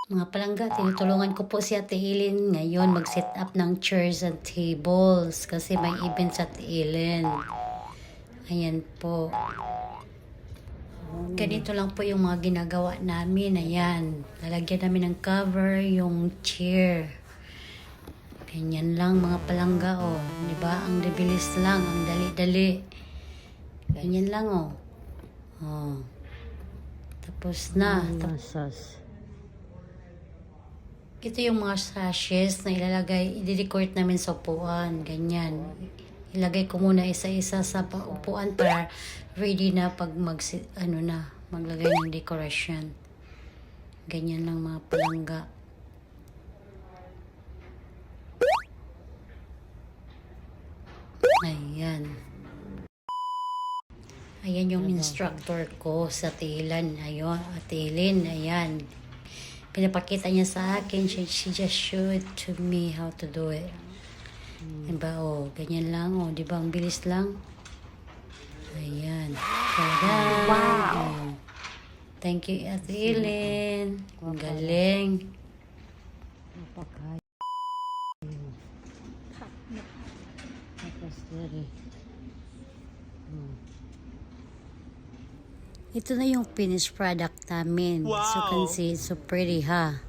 Mga palangga, tinutulungan ko po si Ate Ellen ngayon mag-set up ng chairs and tables kasi may event sa Ate Ellen. Ayan po. Ganito lang po yung mga ginagawa namin. Ayan. Lalagyan namin ng cover yung chair. Ganyan lang mga palangga, oh. Diba? Ang bilis lang. Ang dali-dali. Ganyan lang, oh. Oh. Tapos na. Ito yung mga sashes na ilalagay, i-decorate namin sa upuan. Ganyan. Ilagay ko muna isa-isa sa upuan para ready na pag maglagay ng decoration. Ganyan lang mga palangga. Ayan. Ayan yung instructor ko sa Tilan. Ayun, Atilin. Ayan. Pinapakita niya sa akin. She just showed to me how to do it. Diba, oh, ganyan lang, oh. Diba, ang bilis lang. Ayan. Tada! Wow! Oh. Thank you, Ate Ellen. Ang galing. Ito na yung finished product namin. Wow! So you can see, it's so pretty, ha?